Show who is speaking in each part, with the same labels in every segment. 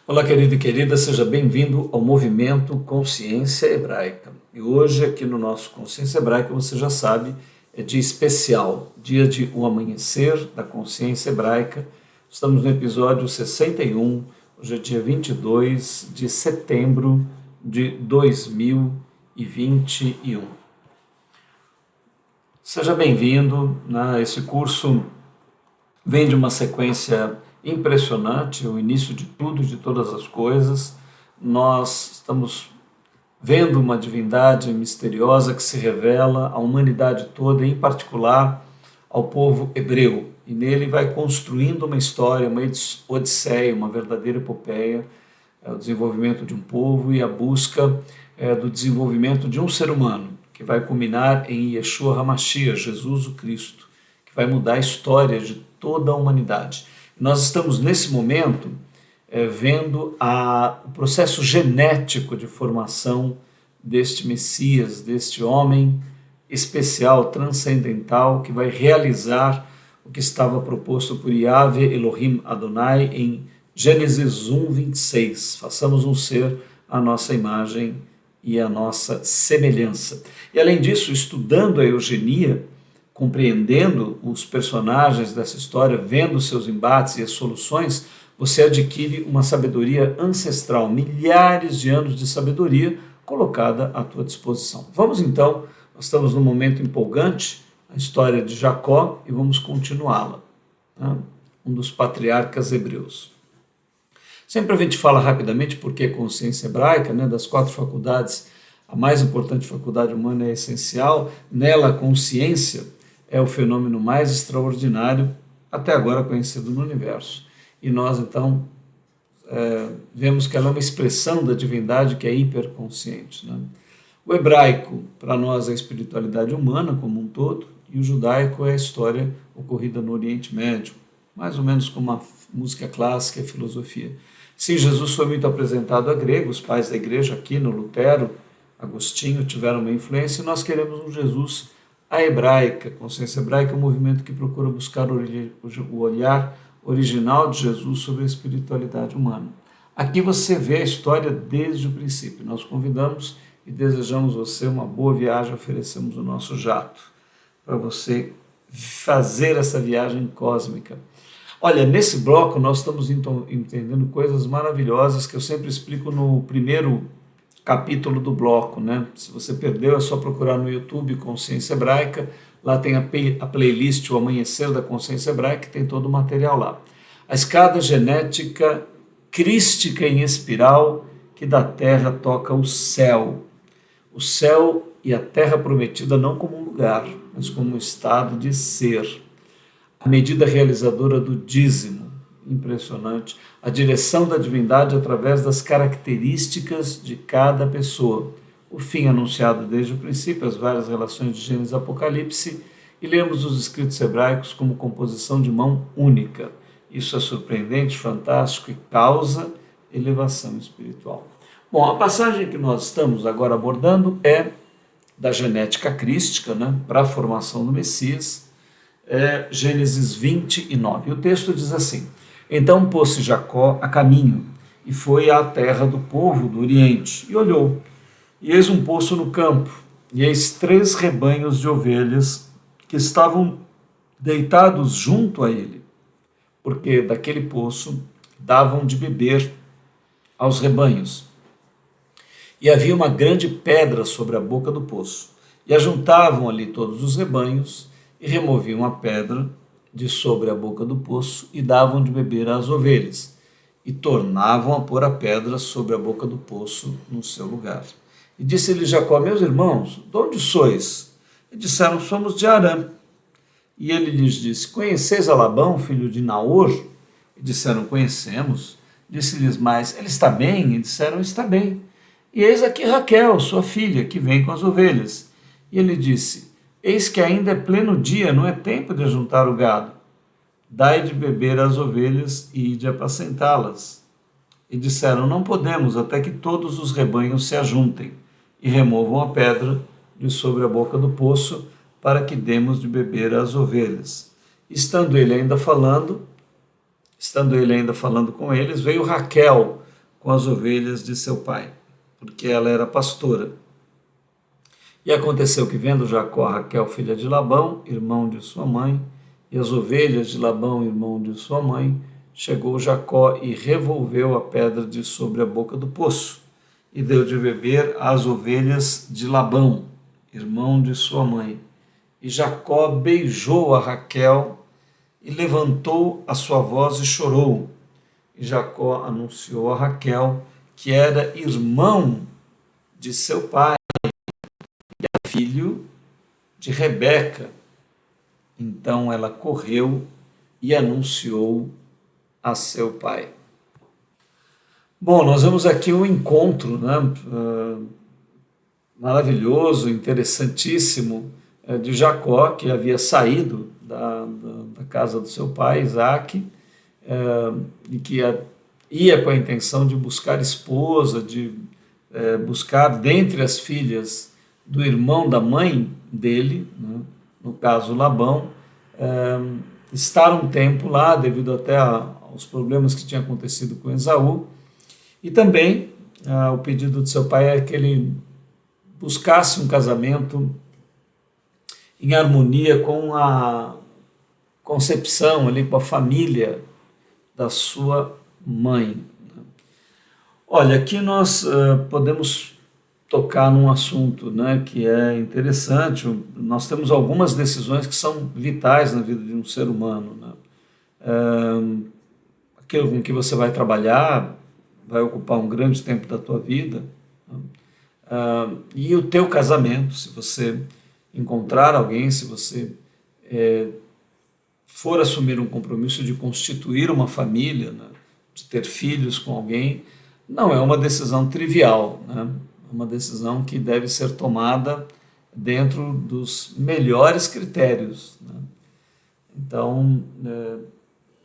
Speaker 1: Olá, querido e querida, seja bem-vindo ao Movimento Consciência Hebraica. E hoje, aqui no nosso Consciência Hebraica, você já sabe, é dia especial, dia de O Amanhecer da Consciência Hebraica. Estamos no episódio 61, hoje é dia 22 de setembro de 2021. Seja bem-vindo, né? Esse curso vem de uma sequência impressionante, o início de tudo, de todas as coisas. Nós estamos vendo uma divindade misteriosa que se revela à humanidade toda, em particular ao povo hebreu. E nele vai construindo uma história, uma odisseia, uma verdadeira epopeia, o desenvolvimento de um povo e a busca do desenvolvimento de um ser humano, que vai culminar em Yeshua HaMashiach, Jesus o Cristo, que vai mudar a história de toda a humanidade. Nós estamos, nesse momento, vendo o processo genético de formação deste Messias, deste homem especial, transcendental, que vai realizar o que estava proposto por Yahvé Elohim Adonai em Gênesis 1, 26. Façamos um ser à nossa imagem e à nossa semelhança. E, além disso, estudando a eugenia, compreendendo os personagens dessa história, vendo seus embates e as soluções, você adquire uma sabedoria ancestral, milhares de anos de sabedoria colocada à tua disposição. Vamos então, nós estamos num momento empolgante, a história de Jacó, e vamos continuá-la, né? Um dos patriarcas hebreus. Sempre a gente fala rapidamente porque consciência hebraica, né, das 4 faculdades, a mais importante faculdade humana é essencial, nela a consciência é o fenômeno mais extraordinário até agora conhecido no universo. E nós, então, vemos que ela é uma expressão da divindade que é hiperconsciente, né? O hebraico, para nós, é a espiritualidade humana como um todo, e o judaico é a história ocorrida no Oriente Médio, mais ou menos como a música clássica e a filosofia. Sim, Jesus foi muito apresentado a gregos, os pais da igreja, Aquino, Lutero, Agostinho, tiveram uma influência, e nós queremos um Jesus a hebraica. Consciência hebraica é um movimento que procura buscar o olhar original de Jesus sobre a espiritualidade humana. Aqui você vê a história desde o princípio. Nós convidamos e desejamos você uma boa viagem, oferecemos o nosso jato para você fazer essa viagem cósmica. Olha, nesse bloco nós estamos entendendo coisas maravilhosas que eu sempre explico no primeiro capítulo do bloco, né? Se você perdeu, é só procurar no YouTube Consciência Hebraica, lá tem a playlist O Amanhecer da Consciência Hebraica, que tem todo o material lá. A escada genética crística em espiral que da terra toca o céu e a terra prometida não como um lugar, mas como um estado de ser. A medida realizadora do dízimo, impressionante, a direção da divindade através das características de cada pessoa, o fim anunciado desde o princípio, as várias relações de Gênesis e Apocalipse, e lemos os escritos hebraicos como composição de mão única. Isso é surpreendente, fantástico e causa elevação espiritual. Bom, a passagem que nós estamos agora abordando é da genética crística, né, para a formação do Messias, Gênesis 29. E o texto diz assim: então pôs-se Jacó a caminho, e foi à terra do povo do Oriente, e olhou, e eis um poço no campo, e eis 3 rebanhos de ovelhas que estavam deitados junto a ele, porque daquele poço davam de beber aos rebanhos. E havia uma grande pedra sobre a boca do poço, e ajuntavam ali todos os rebanhos, e removiam a pedra de sobre a boca do poço e davam de beber às ovelhas, e tornavam a pôr a pedra sobre a boca do poço no seu lugar. E disse-lhe Jacó: meus irmãos, de onde sois? E disseram: somos de Harã. E ele lhes disse: conheceis a Labão, filho de Naor? E disseram: conhecemos. Disse-lhes mais: ele está bem? E disseram: está bem. E eis aqui Raquel, sua filha, que vem com as ovelhas. E ele disse: eis que ainda é pleno dia, não é tempo de ajuntar o gado. Dai de beber às ovelhas e de apacentá-las. E disseram: não podemos, até que todos os rebanhos se ajuntem e removam a pedra de sobre a boca do poço, para que demos de beber às ovelhas. Estando ele ainda falando com eles, veio Raquel, com as ovelhas de seu pai, porque ela era pastora. E aconteceu que, vendo Jacó a Raquel, filha de Labão, irmão de sua mãe, e as ovelhas de Labão, irmão de sua mãe, chegou Jacó e revolveu a pedra de sobre a boca do poço, e deu de beber às ovelhas de Labão, irmão de sua mãe. E Jacó beijou a Raquel e levantou a sua voz e chorou. E Jacó anunciou a Raquel que era irmão de seu pai, filho de Rebeca. Então ela correu e anunciou a seu pai. Bom, nós vemos aqui um encontro, né, maravilhoso, interessantíssimo, de Jacó, que havia saído da casa do seu pai, Isaque, e que ia com a intenção de buscar esposa, de buscar dentre as filhas do irmão da mãe dele, né, no caso Labão, estar um tempo lá, devido até aos problemas que tinham acontecido com Esaú, e também o pedido de seu pai é que ele buscasse um casamento em harmonia com a concepção, ali, com a família da sua mãe. Olha, aqui nós podemos tocar num assunto, né, que é interessante. Nós temos algumas decisões que são vitais na vida de um ser humano, né? Aquilo com que você vai trabalhar vai ocupar um grande tempo da tua vida, né? E o teu casamento, se você encontrar alguém, se você for assumir um compromisso de constituir uma família, né, de ter filhos com alguém, não é uma decisão trivial, né? É uma decisão que deve ser tomada dentro dos melhores critérios, né? Então,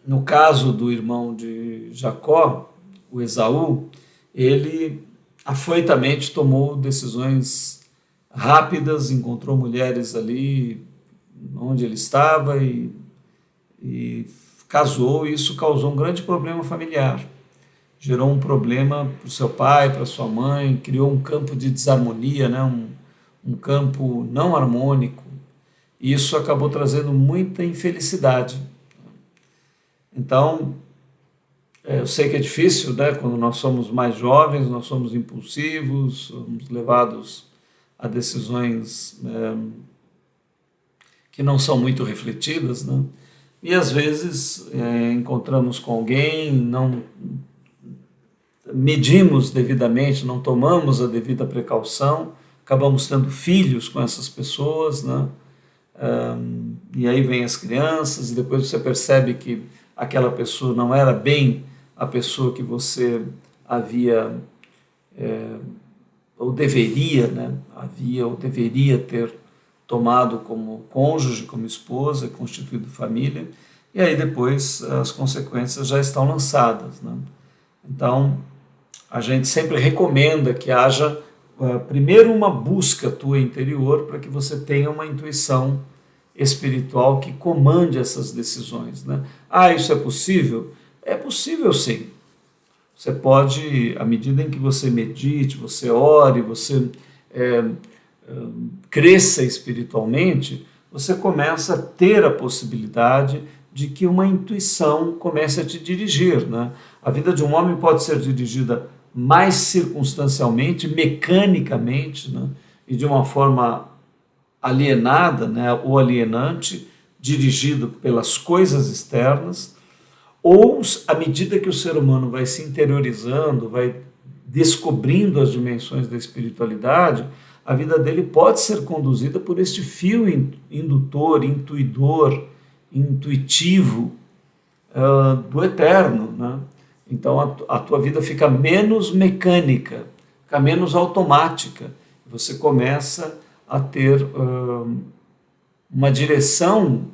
Speaker 1: no caso do irmão de Jacó, o Esaú, ele afoitamente tomou decisões rápidas, encontrou mulheres ali onde ele estava e casou, e isso causou um grande problema familiar. Gerou um problema para o seu pai, para sua mãe, criou um campo de desarmonia, né? Um campo não harmônico, e isso acabou trazendo muita infelicidade. Então, eu sei que é difícil, né? Quando nós somos mais jovens, nós somos impulsivos, somos levados a decisões que não são muito refletidas, né? E às vezes encontramos com alguém, não medimos devidamente, não tomamos a devida precaução, acabamos tendo filhos com essas pessoas, né? E aí vem as crianças, e depois você percebe que aquela pessoa não era bem a pessoa que você havia, ou deveria, né? Ou deveria ter tomado como cônjuge, como esposa, constituído família, e aí depois as consequências já estão lançadas, né? Então, a gente sempre recomenda que haja primeiro uma busca tua interior para que você tenha uma intuição espiritual que comande essas decisões, né? Isso é possível? É possível, sim. Você pode, à medida em que você medite, você ore, você cresça espiritualmente, você começa a ter a possibilidade de que uma intuição comece a te dirigir, né? A vida de um homem pode ser dirigida mais circunstancialmente, mecanicamente, né? E de uma forma alienada, né? Ou alienante, dirigido pelas coisas externas, ou à medida que o ser humano vai se interiorizando, vai descobrindo as dimensões da espiritualidade, a vida dele pode ser conduzida por este fio indutor, intuidor, intuitivo do eterno, né? Então a tua vida fica menos mecânica, fica menos automática. Você começa a ter uma direção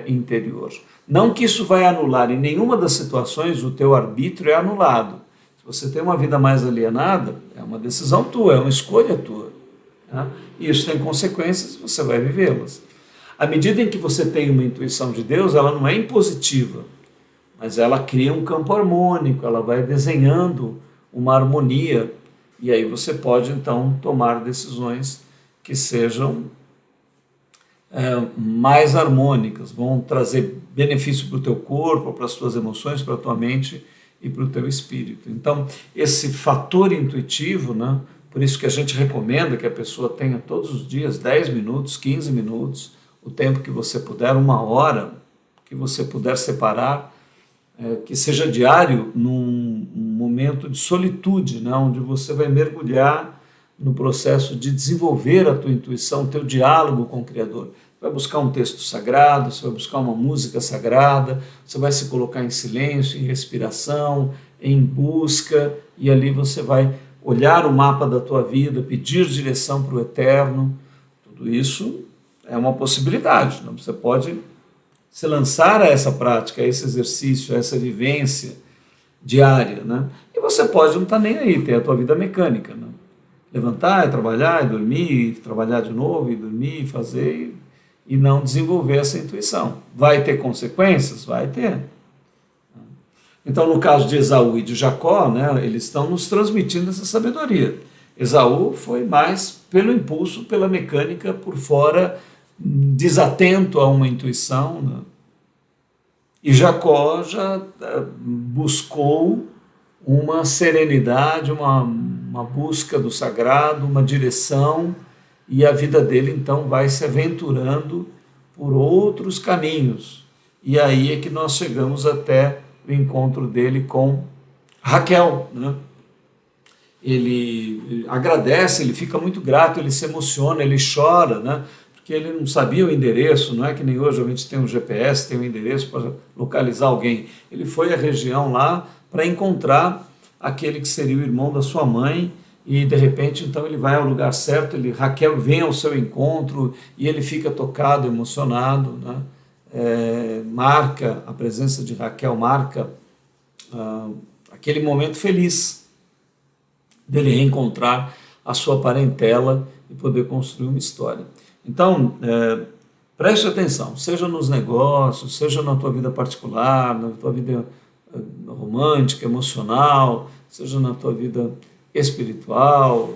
Speaker 1: interior. Não que isso vai anular, em nenhuma das situações o teu arbítrio é anulado. Se você tem uma vida mais alienada, é uma decisão tua, é uma escolha tua, né? E isso tem consequências, você vai vivê-las. À medida em que você tem uma intuição de Deus, ela não é impositiva. mas ela cria um campo harmônico, ela vai desenhando uma harmonia, e aí você pode então tomar decisões que sejam mais harmônicas, vão trazer benefício para o teu corpo, para as tuas emoções, para a tua mente e para o teu espírito. Então, esse fator intuitivo, né, por isso que a gente recomenda que a pessoa tenha todos os dias 10 minutos, 15 minutos, o tempo que você puder, uma hora que você puder separar, que seja diário, num momento de solitude, né, onde você vai mergulhar no processo de desenvolver a tua intuição, teu diálogo com o Criador. Vai buscar um texto sagrado, você vai buscar uma música sagrada, você vai se colocar em silêncio, em respiração, em busca, e ali você vai olhar o mapa da tua vida, pedir direção para o Eterno. Tudo isso é uma possibilidade, né? Você pode se lançar a essa prática, a esse exercício, a essa vivência diária, né? E você pode não estar nem aí, ter a tua vida mecânica, né? Levantar, trabalhar, dormir, trabalhar de novo, e dormir, fazer, e não desenvolver essa intuição. Vai ter consequências? Vai ter. Então, no caso de Esaú e de Jacó, né, eles estão nos transmitindo essa sabedoria. Esaú foi mais pelo impulso, pela mecânica, por fora, desatento a uma intuição, né? E Jacó já buscou uma serenidade, uma busca do sagrado, uma direção, e a vida dele então vai se aventurando por outros caminhos. E aí é que nós chegamos até o encontro dele com Raquel, né? Ele agradece, ele fica muito grato, ele se emociona, ele chora, né? Porque ele não sabia o endereço, não é que nem hoje a gente tem um GPS, tem um endereço para localizar alguém. Ele foi à região lá para encontrar aquele que seria o irmão da sua mãe, e de repente então ele vai ao lugar certo, Raquel vem ao seu encontro e ele fica tocado, emocionado, né? Marca, a presença de Raquel marca aquele momento feliz dele reencontrar a sua parentela e poder construir uma história. Então, preste atenção, seja nos negócios, seja na tua vida particular, na tua vida romântica, emocional, seja na tua vida espiritual,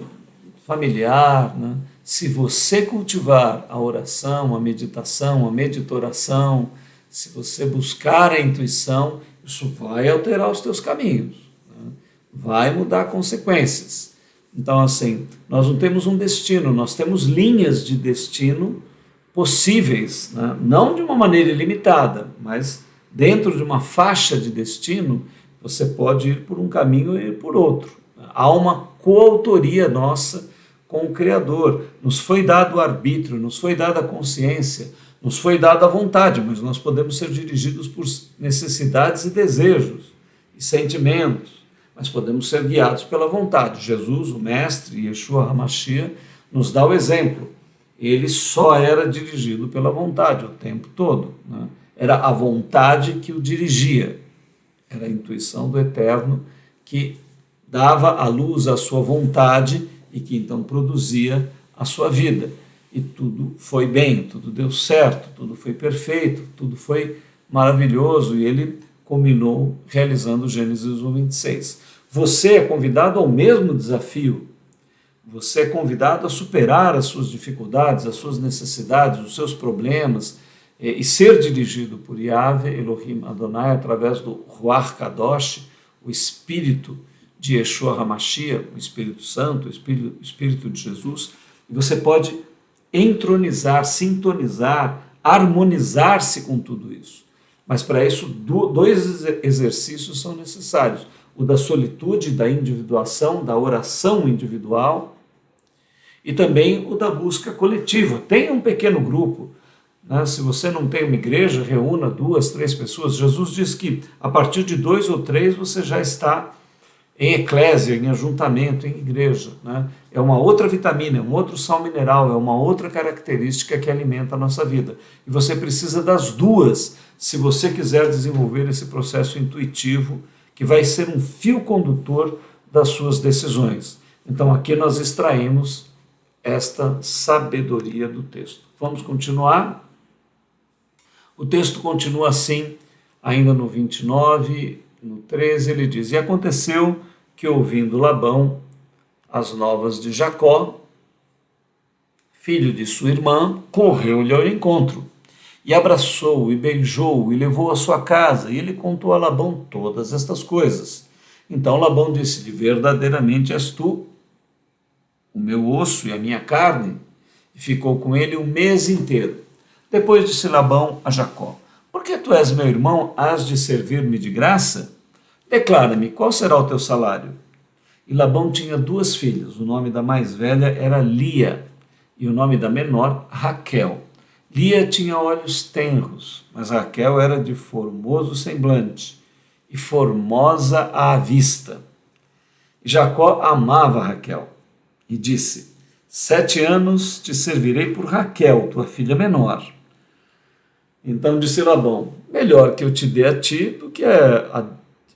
Speaker 1: familiar, né? Se você cultivar a oração, a meditação, a meditoração, se você buscar a intuição, isso vai alterar os teus caminhos, né? Vai mudar consequências. Então, assim, nós não temos um destino, nós temos linhas de destino possíveis, né? Não de uma maneira ilimitada, mas dentro de uma faixa de destino, você pode ir por um caminho e ir por outro. Há uma coautoria nossa com o Criador. Nos foi dado o arbítrio, nos foi dada a consciência, nos foi dada a vontade, mas nós podemos ser dirigidos por necessidades e desejos e sentimentos, mas podemos ser guiados pela vontade. Jesus, o Mestre, Yeshua HaMashiach, nos dá o exemplo. Ele só era dirigido pela vontade o tempo todo, né? Era a vontade que o dirigia, era a intuição do Eterno que dava à luz a sua vontade e que então produzia a sua vida. E tudo foi bem, tudo deu certo, tudo foi perfeito, tudo foi maravilhoso, e ele culminou realizando Gênesis 1:26. Você é convidado ao mesmo desafio. Você é convidado a superar as suas dificuldades, as suas necessidades, os seus problemas, e ser dirigido por Yahvé, Elohim Adonai, através do Ruach Kadosh, o Espírito de Yeshua HaMashiach, o Espírito Santo, o Espírito de Jesus, e você pode entronizar, sintonizar, harmonizar-se com tudo isso. Mas para isso, dois exercícios são necessários: o da solitude, da individuação, da oração individual, e também o da busca coletiva. Tenha um pequeno grupo, né? Se você não tem uma igreja, reúna 2, 3 pessoas. Jesus diz que a partir de 2 ou 3 você já está em eclésia, em ajuntamento, em igreja, né? É uma outra vitamina, é um outro sal mineral, é uma outra característica que alimenta a nossa vida. E você precisa das duas se você quiser desenvolver esse processo intuitivo que vai ser um fio condutor das suas decisões. Então aqui nós extraímos esta sabedoria do texto. Vamos continuar? O texto continua assim ainda no 29, no 13, ele diz: E aconteceu que, ouvindo Labão as novas de Jacó, filho de sua irmã, correu-lhe ao encontro, e abraçou-o, e beijou-o, e levou à sua casa, e ele contou a Labão todas estas coisas. Então Labão disse-lhe: Verdadeiramente és tu, o meu osso e a minha carne. E ficou com ele um mês inteiro. Depois disse Labão a Jacó: Porque tu és meu irmão, hás de servir-me de graça? Declara-me, qual será o teu salário? E Labão tinha duas filhas. O nome da mais velha era Lia, e o nome da menor, Raquel. Lia tinha olhos tenros, mas Raquel era de formoso semblante e formosa à vista. E Jacó amava Raquel e disse: 7 anos te servirei por Raquel, tua filha menor. Então disse Labão: Melhor que eu te dê a ti do que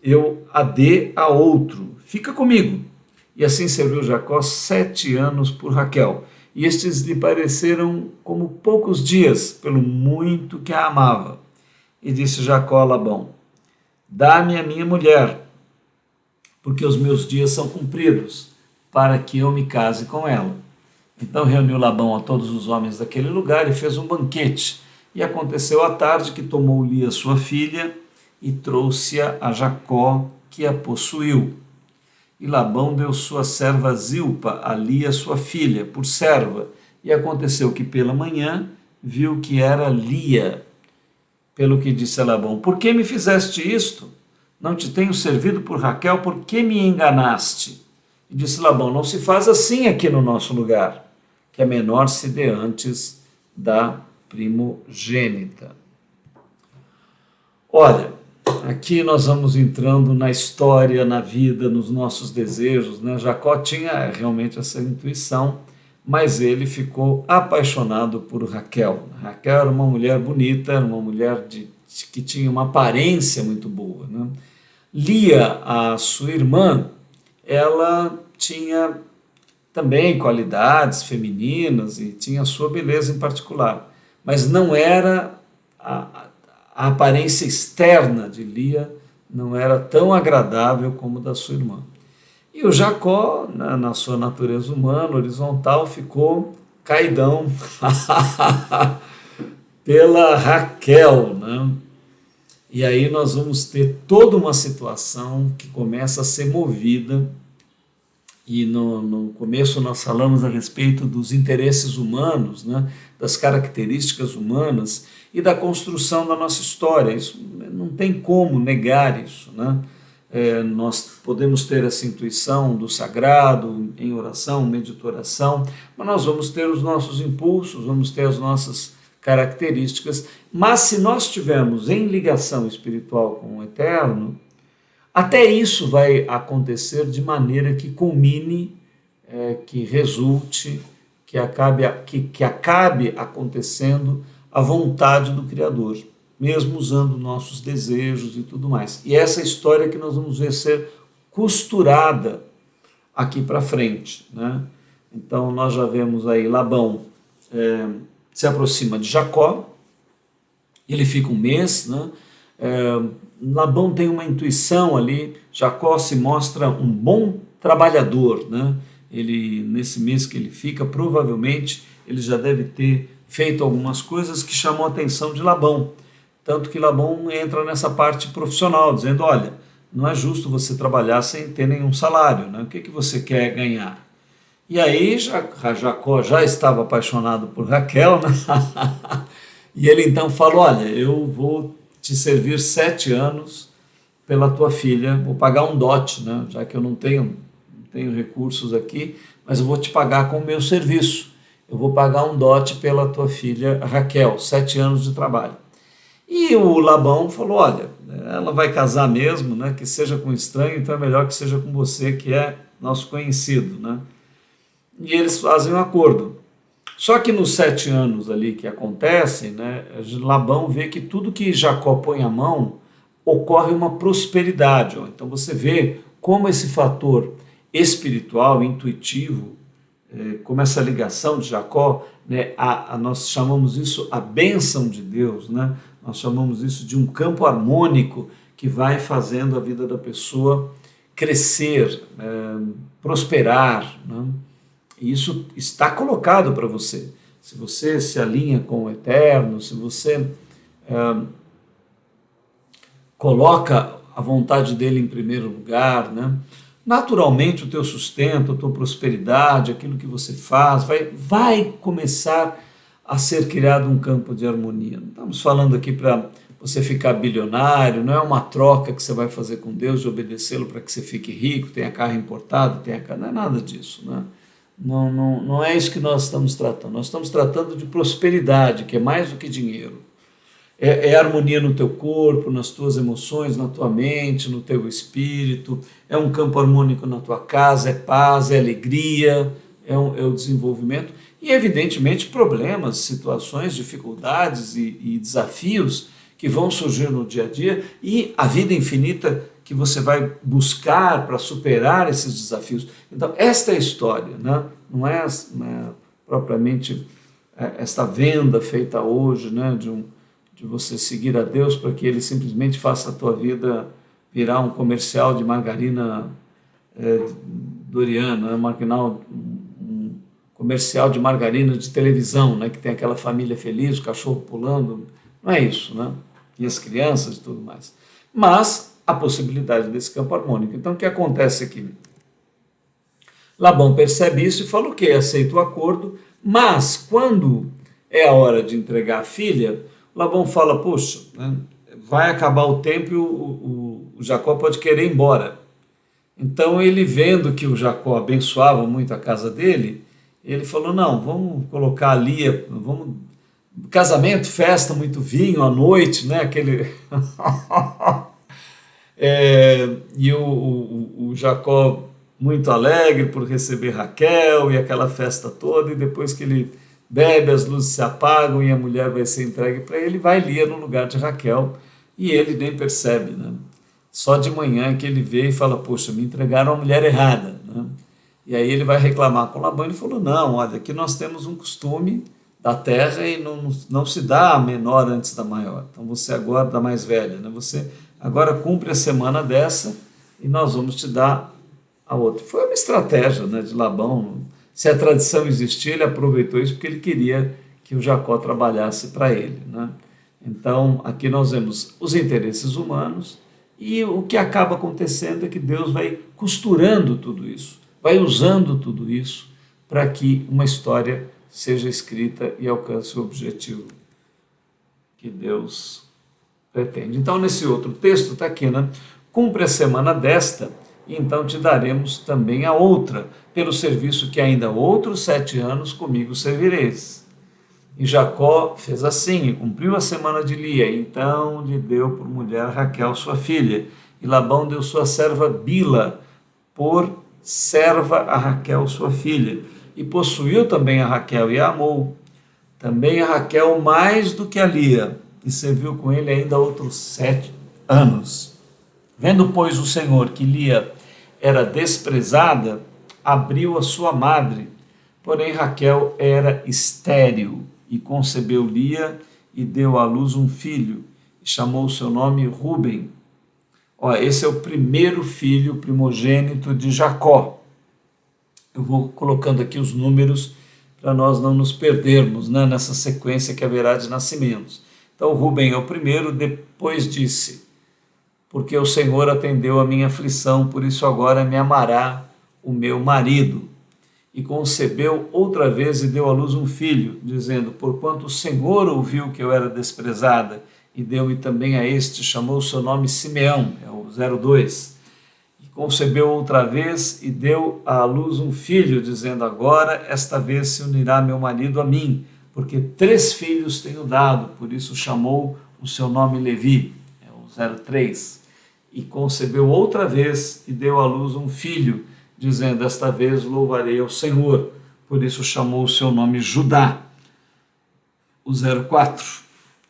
Speaker 1: eu a dê a outro. Fica comigo. E assim serviu Jacó 7 anos por Raquel. E estes lhe pareceram como poucos dias, pelo muito que a amava. E disse Jacó a Labão: Dá-me a minha mulher, porque os meus dias são cumpridos, para que eu me case com ela. Então reuniu Labão a todos os homens daquele lugar e fez um banquete. E aconteceu à tarde que tomou Lia sua filha e trouxe-a a Jacó, que a possuiu. E Labão deu sua serva Zilpa a Lia sua filha, por serva. E aconteceu que pela manhã viu que era Lia. Pelo que disse a Labão: Por que me fizeste isto? Não te tenho servido por Raquel, por que me enganaste? E disse Labão: Não se faz assim aqui no nosso lugar, que a menor se dê antes da primogênita. Olha, aqui nós vamos entrando na história, na vida, nos nossos desejos, né? Jacó tinha realmente essa intuição, mas ele ficou apaixonado por Raquel. Raquel era uma mulher bonita, era uma mulher que tinha uma aparência muito boa, né? Lia, a sua irmã, ela tinha também qualidades femininas e tinha a sua beleza em particular, mas não era a aparência externa de Lia não era tão agradável como da sua irmã. E o Jacó, na sua natureza humana, horizontal, ficou caidão pela Raquel, né? E aí nós vamos ter toda uma situação que começa a ser movida, e no começo nós falamos a respeito dos interesses humanos, né? Das características humanas e da construção da nossa história. Isso não tem como negar isso, né? Nós podemos ter essa intuição do sagrado em oração, meditação, mas nós vamos ter os nossos impulsos, vamos ter as nossas características, mas se nós estivermos em ligação espiritual com o Eterno, até isso vai acontecer de maneira que culmine, que resulte, que acabe acontecendo a vontade do Criador, mesmo usando nossos desejos e tudo mais. E essa história que nós vamos ver ser costurada aqui para frente, né? Então nós já vemos aí Labão se aproxima de Jacó, ele fica um mês, né? Labão tem uma intuição ali, Jacó se mostra um bom trabalhador, né? Ele, nesse mês que ele fica, provavelmente ele já deve ter feito algumas coisas que chamam a atenção de Labão, tanto que Labão entra nessa parte profissional, dizendo: olha, não é justo você trabalhar sem ter nenhum salário, né? O que você quer ganhar? E aí Jacó já estava apaixonado por Raquel, né? E ele então falou: olha, eu vou te servir 7 anos pela tua filha, vou pagar um dote, né? Já que eu não tenho recursos aqui, mas eu vou te pagar com o meu serviço. Eu vou pagar um dote pela tua filha Raquel, 7 anos de trabalho. E o Labão falou: olha, ela vai casar mesmo, né? Que seja com estranho, então é melhor que seja com você, que é nosso conhecido, né? E eles fazem um acordo. Só que nos 7 anos ali que acontecem, né, Labão vê que tudo que Jacó põe a mão ocorre uma prosperidade. Então você vê como esse fator espiritual, intuitivo, como essa ligação de Jacó, né, nós chamamos isso a bênção de Deus, né, Nós chamamos isso de um campo harmônico que vai fazendo a vida da pessoa crescer, prosperar, né? E isso está colocado para você. Se você se alinha com o Eterno, se você coloca a vontade dele em primeiro lugar, né? Naturalmente o teu sustento, a tua prosperidade, aquilo que você faz, vai começar a ser criado um campo de harmonia. Não estamos falando aqui para você ficar bilionário, não é uma troca que você vai fazer com Deus de obedecê-lo para que você fique rico, tenha carro importado, não é nada disso, né? Não é isso que nós estamos tratando. Nós estamos tratando de prosperidade, que é mais do que dinheiro. É harmonia no teu corpo, nas tuas emoções, na tua mente, no teu espírito. É um campo harmônico na tua casa, é paz, é alegria, é o desenvolvimento. E, evidentemente, problemas, situações, dificuldades e desafios que vão surgir no dia a dia e a vida infinita que você vai buscar para superar esses desafios. Então, esta é a história, né? Não é propriamente esta venda feita hoje, né, de você seguir a Deus para que Ele simplesmente faça a tua vida virar um comercial de margarina Doriana, um comercial de margarina de televisão, né, que tem aquela família feliz, o cachorro pulando. Não é isso, né? E as crianças e tudo mais. Mas a possibilidade desse campo harmônico. Então, o que acontece aqui? Labão percebe isso e fala o quê? Aceita o acordo, mas quando é a hora de entregar a filha, Labão fala, poxa, né, vai acabar o tempo e o Jacó pode querer ir embora. Então, ele vendo que o Jacó abençoava muito a casa dele, ele falou, não, vamos colocar a Lia, vamos... Casamento, festa, muito vinho à noite, né? Aquele... e o Jacó muito alegre por receber Raquel e aquela festa toda, e depois que ele bebe, as luzes se apagam e a mulher vai ser entregue para ele, vai Lia no lugar de Raquel, e ele nem percebe, né? Só de manhã que ele vê e fala, poxa, me entregaram a mulher errada, né? E aí ele vai reclamar com Labão, ele falou, não, olha, aqui nós temos um costume da terra e não se dá a menor antes da maior. Então você agora, da mais velha, né? Você agora cumpre a semana dessa e nós vamos te dar a outra. Foi uma estratégia, né, de Labão. Se a tradição existia, ele aproveitou isso porque ele queria que o Jacó trabalhasse para ele, né? Então aqui nós vemos os interesses humanos e o que acaba acontecendo é que Deus vai costurando tudo isso, vai usando tudo isso para que uma história seja escrita e alcance o objetivo que Deus pretende. Então, nesse outro texto, está aqui, né? Cumpre a semana desta, e então te daremos também a outra, pelo serviço que ainda outros 7 anos comigo servireis. E Jacó fez assim, e cumpriu a semana de Lia, então lhe deu por mulher Raquel, sua filha, e Labão deu sua serva Bila por serva a Raquel, sua filha. E possuiu também a Raquel e a amou. Também a Raquel mais do que a Lia, e serviu com ele ainda outros 7 anos. Vendo, pois, o Senhor que Lia era desprezada, abriu a sua madre. Porém, Raquel era estéril, e concebeu Lia, e deu à luz um filho, e chamou o seu nome Ruben. Esse é o primeiro filho primogênito de Jacó. Eu vou colocando aqui os números para nós não nos perdermos, né, nessa sequência que haverá de nascimentos. Então, Ruben é o primeiro, depois disse, porque o Senhor atendeu a minha aflição, por isso agora me amará o meu marido. E concebeu outra vez e deu à luz um filho, dizendo, porquanto o Senhor ouviu que eu era desprezada, e deu-me também a este, chamou o seu nome Simeão, é o 02. Concebeu outra vez e deu à luz um filho, dizendo, agora esta vez se unirá meu marido a mim, porque 3 filhos tenho dado, por isso chamou o seu nome Levi, é o 03. E concebeu outra vez e deu à luz um filho, dizendo, esta vez louvarei ao Senhor, por isso chamou o seu nome Judá, o 04,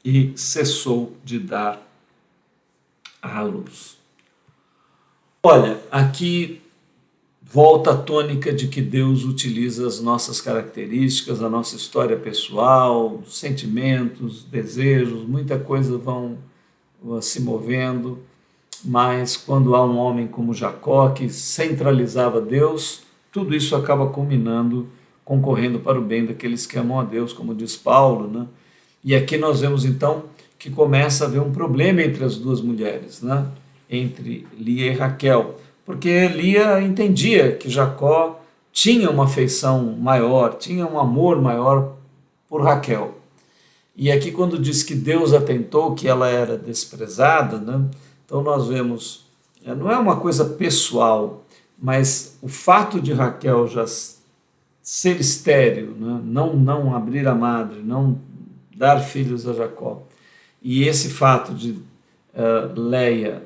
Speaker 1: e cessou de dar à luz. Olha, aqui volta à tônica de que Deus utiliza as nossas características, a nossa história pessoal, sentimentos, desejos, muita coisa vão se movendo, mas quando há um homem como Jacó, que centralizava Deus, tudo isso acaba culminando, concorrendo para o bem daqueles que amam a Deus, como diz Paulo, né? E aqui nós vemos então que começa a haver um problema entre as duas mulheres, né? Entre Lia e Raquel, porque Lia entendia que Jacó tinha uma afeição maior, tinha um amor maior por Raquel. E aqui quando diz que Deus atentou que ela era desprezada, né? Então nós vemos, não é uma coisa pessoal, mas o fato de Raquel já ser estéril, né? Não abrir a madre, não dar filhos a Jacó, e esse fato de Leia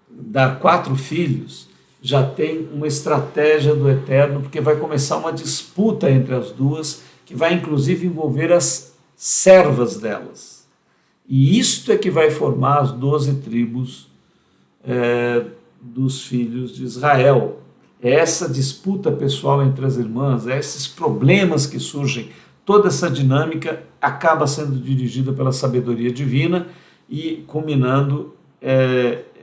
Speaker 1: dar 4 filhos, já tem uma estratégia do Eterno, porque vai começar uma disputa entre as duas, que vai inclusive envolver as servas delas. E isto é que vai formar as 12 tribos dos filhos de Israel. É essa disputa pessoal entre as irmãs, esses problemas que surgem, toda essa dinâmica acaba sendo dirigida pela sabedoria divina e culminando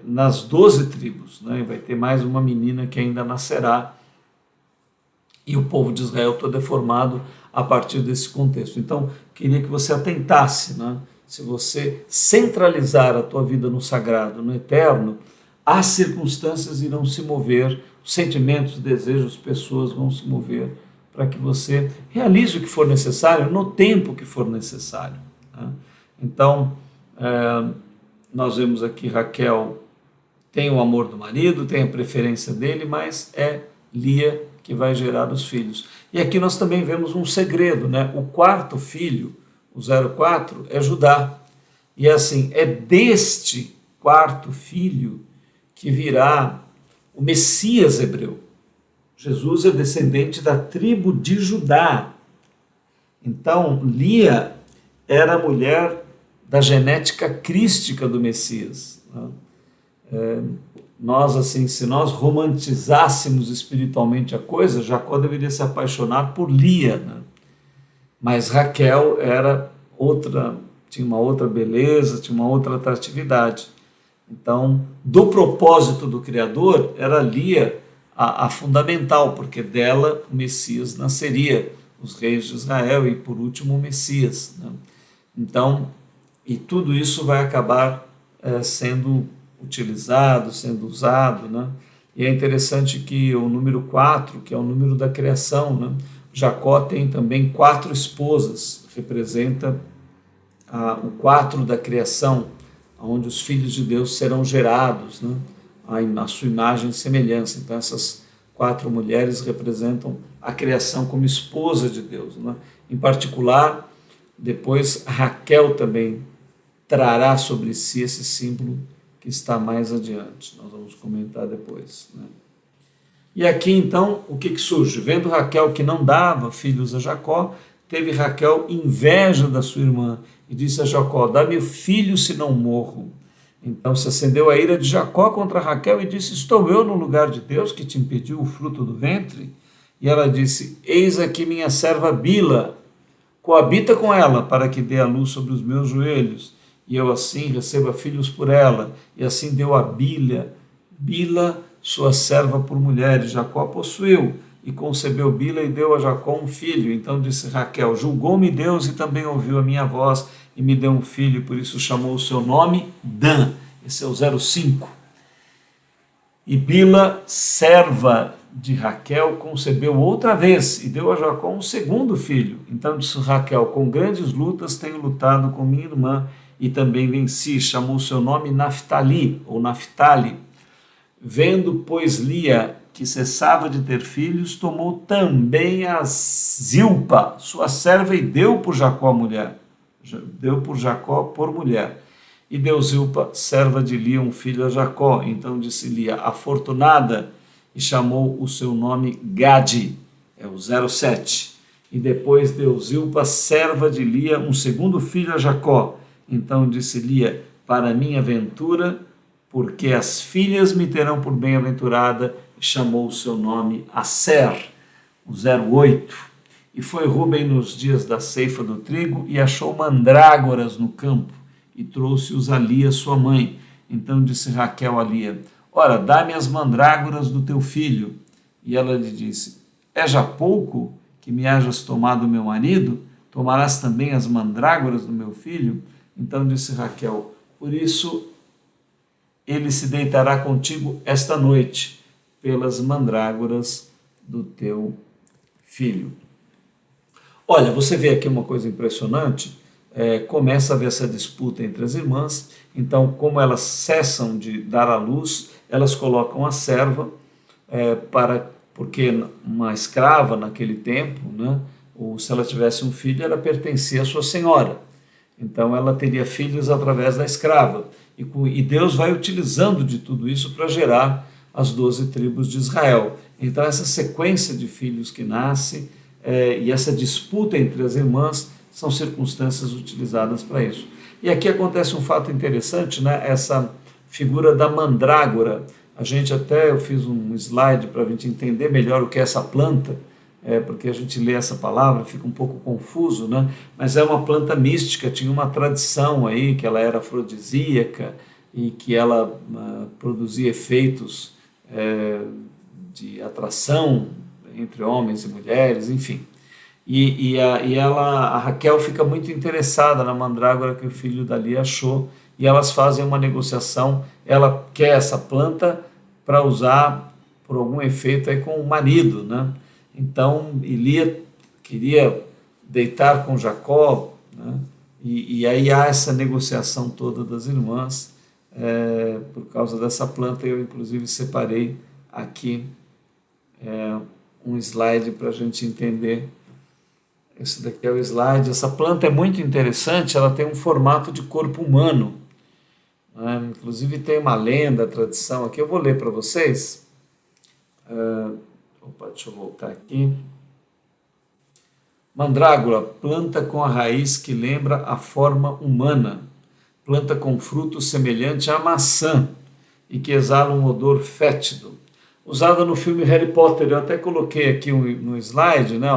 Speaker 1: nas 12 tribos, né? Vai ter mais uma menina que ainda nascerá, e o povo de Israel todo é formado a partir desse contexto. Então, queria que você atentasse, né? Se você centralizar a tua vida no sagrado, no eterno, as circunstâncias irão se mover, os sentimentos, desejos, pessoas vão se mover para que você realize o que for necessário, no tempo que for necessário, né? Então, nós vemos aqui Raquel tem o amor do marido, tem a preferência dele, mas é Lia que vai gerar os filhos. E aqui nós também vemos um segredo, né? O 4º filho, o 04, é Judá. E assim, é deste 4º filho que virá o Messias hebreu. Jesus é descendente da tribo de Judá. Então, Lia era a mulher da genética crística do Messias, né? Nós, assim, se nós romantizássemos espiritualmente a coisa, Jacó deveria se apaixonar por Lia, né? Mas Raquel era outra, tinha uma outra beleza, tinha uma outra atratividade. Então, do propósito do Criador, era Lia a fundamental, porque dela o Messias nasceria, os reis de Israel e, por último, o Messias, né? Então, e tudo isso vai acabar sendo utilizado, sendo usado, né? E é interessante que o número 4, que é o número da criação, né? Jacó tem também 4 esposas, representa o 4 da criação, onde os filhos de Deus serão gerados, né? Na sua imagem e semelhança. Então essas 4 mulheres representam a criação como esposa de Deus, né? Em particular, depois Raquel também trará sobre si esse símbolo que está mais adiante. Nós vamos comentar depois, né? E aqui então, o que surge? Vendo Raquel que não dava filhos a Jacó, teve Raquel inveja da sua irmã e disse a Jacó: dá-me filho se não morro. Então se acendeu a ira de Jacó contra Raquel e disse: estou eu no lugar de Deus que te impediu o fruto do ventre? E ela disse: eis aqui minha serva Bila, coabita com ela para que dê a luz sobre os meus joelhos, e eu assim receba filhos por ela. E assim deu a Bila, sua serva, por mulher, e Jacó possuiu, e concebeu Bila e deu a Jacó um filho. Então disse Raquel: julgou-me Deus e também ouviu a minha voz, e me deu um filho, e por isso chamou o seu nome Dan. Esse é o 05. E Bila, serva de Raquel, concebeu outra vez, e deu a Jacó um segundo filho. Então disse Raquel: com grandes lutas tenho lutado com minha irmã, e também venci. Chamou o seu nome Naftali, ou Naftali. Vendo, pois, Lia que cessava de ter filhos, tomou também a Zilpa, sua serva, e deu por Jacó mulher. Deu por Jacó por mulher. E deu Zilpa, serva de Lia, um filho a Jacó. Então disse Lia: afortunada, e chamou o seu nome Gade, é o 07. E depois deu Zilpa, serva de Lia, um segundo filho a Jacó. Então disse Lia: para minha ventura, porque as filhas me terão por bem-aventurada, e chamou o seu nome Aser, o 08. E foi Rúben nos dias da ceifa do trigo e achou mandrágoras no campo e trouxe-os a Lia, sua mãe. Então disse Raquel a Lia: Ora, dá-me as mandrágoras do teu filho. E ela lhe disse: É já pouco que me hajas tomado meu marido? Tomarás também as mandrágoras do meu filho? Então disse Raquel: Por isso ele se deitará contigo esta noite, pelas mandrágoras do teu filho. Olha, você vê aqui uma coisa impressionante, começa a haver essa disputa entre as irmãs, então como elas cessam de dar à luz, elas colocam a serva, porque uma escrava naquele tempo, né, ou se ela tivesse um filho, ela pertencia à sua senhora, então ela teria filhos através da escrava, e Deus vai utilizando de tudo isso para gerar as 12 tribos de Israel. Então essa sequência de filhos que nasce, e essa disputa entre as irmãs são circunstâncias utilizadas para isso. E aqui acontece um fato interessante, né? Essa figura da mandrágora. Eu fiz um slide para a gente entender melhor o que é essa planta, porque a gente lê essa palavra, fica um pouco confuso, né? Mas é uma planta mística, tinha uma tradição aí que ela era afrodisíaca e que ela produzia efeitos de atração entre homens e mulheres, enfim. A Raquel fica muito interessada na mandrágora que o filho da Lia achou, e elas fazem uma negociação. Ela quer essa planta para usar por algum efeito aí com o marido, né? Então, Lia queria deitar com Jacó, né? E aí há essa negociação toda das irmãs por causa dessa planta. Eu, inclusive, separei aqui um slide para a gente entender. Esse daqui é o slide. Essa planta é muito interessante, ela tem um formato de corpo humano, né? Inclusive tem uma lenda, tradição aqui, eu vou ler para vocês. Deixa eu voltar aqui. Mandrágora, planta com a raiz que lembra a forma humana, planta com fruto semelhante à maçã e que exala um odor fétido. Usada no filme Harry Potter, eu até coloquei aqui no slide, né?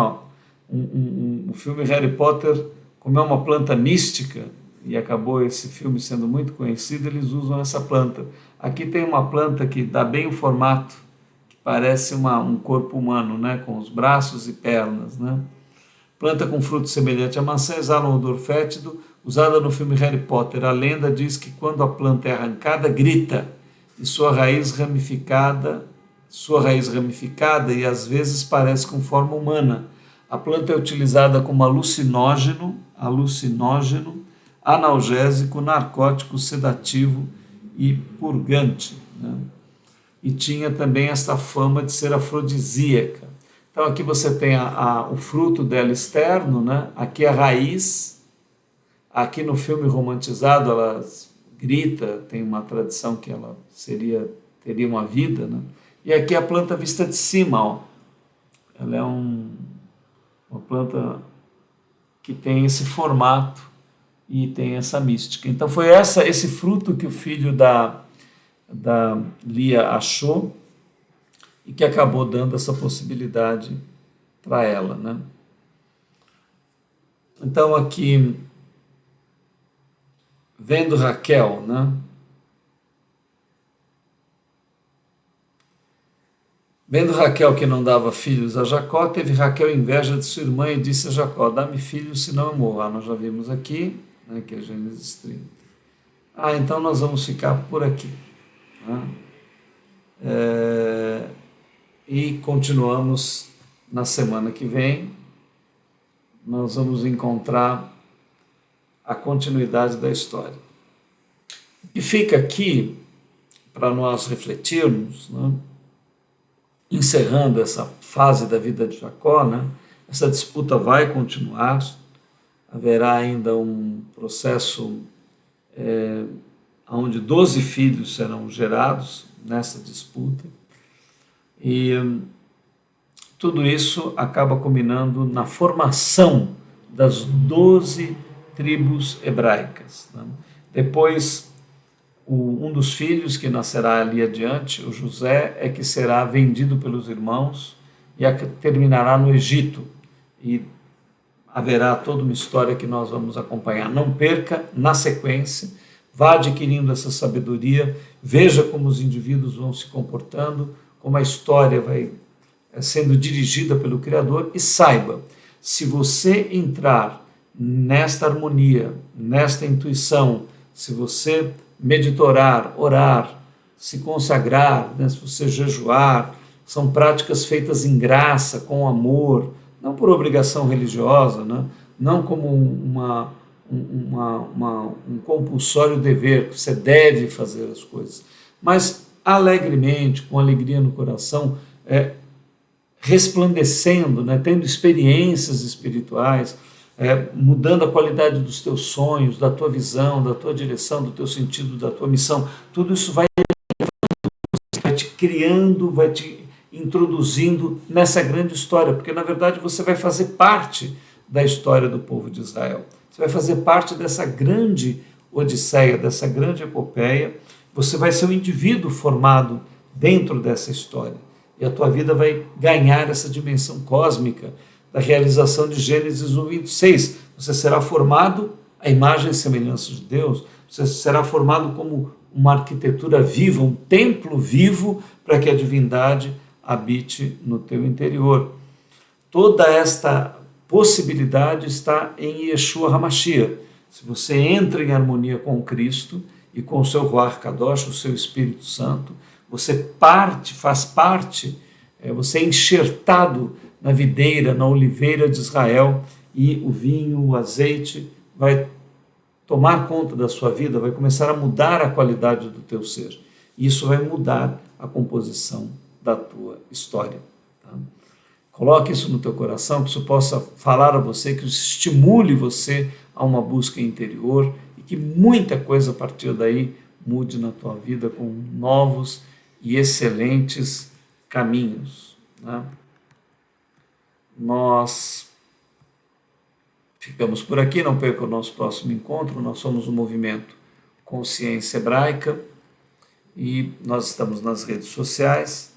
Speaker 1: O filme Harry Potter, como é uma planta mística, e acabou esse filme sendo muito conhecido, eles usam essa planta. Aqui tem uma planta que dá bem o formato, que parece um corpo humano, né? Com os braços e pernas, né? Planta com fruto semelhante à maçã, exala um odor fétido, usada no filme Harry Potter. A lenda diz que quando a planta é arrancada, grita, e sua raiz ramificada e às vezes parece com forma humana. A planta é utilizada como alucinógeno, analgésico, narcótico, sedativo e purgante, né? E tinha também essa fama de ser afrodisíaca. Então aqui você tem o fruto dela externo, né? Aqui a raiz. Aqui no filme romantizado ela grita, tem uma tradição que ela teria uma vida, né? E aqui a planta vista de cima, ó. Ela é uma planta que tem esse formato e tem essa mística. Então foi esse fruto que o filho da Lia achou e que acabou dando essa possibilidade para ela, né? Então aqui, vendo Raquel, né? Vendo Raquel que não dava filhos a Jacó, teve Raquel inveja de sua irmã e disse a Jacó: dá-me filhos, senão eu morro. Nós já vimos aqui, né, que é Gênesis 30. Então nós vamos ficar por aqui, né? E continuamos na semana que vem. Nós vamos encontrar a continuidade da história. E fica aqui para nós refletirmos, né? Encerrando essa fase da vida de Jacó, né? Essa disputa vai continuar, haverá ainda um processo onde 12 filhos serão gerados nessa disputa, e tudo isso acaba culminando na formação das 12 tribos hebraicas, né? Depois um dos filhos que nascerá ali adiante, o José, é que será vendido pelos irmãos e terminará no Egito. E haverá toda uma história que nós vamos acompanhar. Não perca, na sequência, vá adquirindo essa sabedoria, veja como os indivíduos vão se comportando, como a história vai sendo dirigida pelo Criador, e saiba, se você entrar nesta harmonia, nesta intuição, se você meditorar, orar, se consagrar, né, se você jejuar, são práticas feitas em graça, com amor, não por obrigação religiosa, né, não como um compulsório dever, que você deve fazer as coisas, mas alegremente, com alegria no coração, resplandecendo, né, tendo experiências espirituais, mudando a qualidade dos teus sonhos, da tua visão, da tua direção, do teu sentido, da tua missão. Tudo isso vai te criando, vai te introduzindo nessa grande história, porque na verdade você vai fazer parte da história do povo de Israel. Você vai fazer parte dessa grande odisseia, dessa grande epopeia. Você vai ser um indivíduo formado dentro dessa história. E a tua vida vai ganhar essa dimensão cósmica da realização de Gênesis 1:26. Você será formado à imagem e semelhança de Deus. Você será formado como uma arquitetura viva, um templo vivo, para que a divindade habite no teu interior. Toda esta possibilidade está em Yeshua HaMashiach. Se você entra em harmonia com Cristo e com o seu Ruach Kadosh, o seu Espírito Santo, você faz parte, você é enxertado na videira, na oliveira de Israel, e o vinho, o azeite vai tomar conta da sua vida, vai começar a mudar a qualidade do teu ser. E isso vai mudar a composição da tua história. Tá? Coloque isso no teu coração, que isso possa falar a você, que isso estimule você a uma busca interior e que muita coisa a partir daí mude na tua vida com novos e excelentes caminhos. Né? Nós ficamos por aqui, não perca o nosso próximo encontro. Nós somos o movimento Consciência Hebraica e nós estamos nas redes sociais.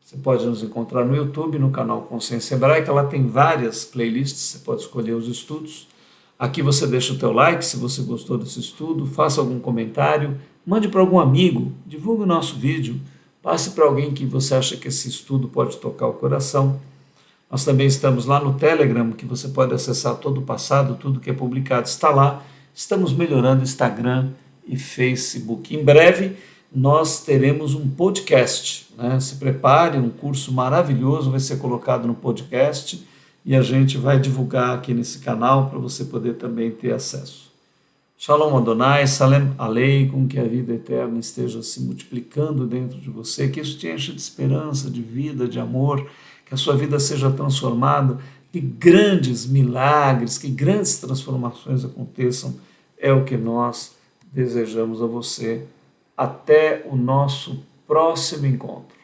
Speaker 1: Você pode nos encontrar no YouTube, no canal Consciência Hebraica, lá tem várias playlists, você pode escolher os estudos. Aqui você deixa o teu like se você gostou desse estudo, faça algum comentário, mande para algum amigo, divulgue o nosso vídeo, passe para alguém que você acha que esse estudo pode tocar o coração. Nós também estamos lá no Telegram, que você pode acessar todo o passado, tudo que é publicado está lá. Estamos melhorando Instagram e Facebook. Em breve nós teremos um podcast, né? Se prepare, um curso maravilhoso vai ser colocado no podcast e a gente vai divulgar aqui nesse canal para você poder também ter acesso. Shalom Adonai, Salem Aleikum, que a vida eterna esteja se multiplicando dentro de você, que isso te encha de esperança, de vida, de amor, que a sua vida seja transformada, que grandes milagres, que grandes transformações aconteçam, é o que nós desejamos a você. Até o nosso próximo encontro.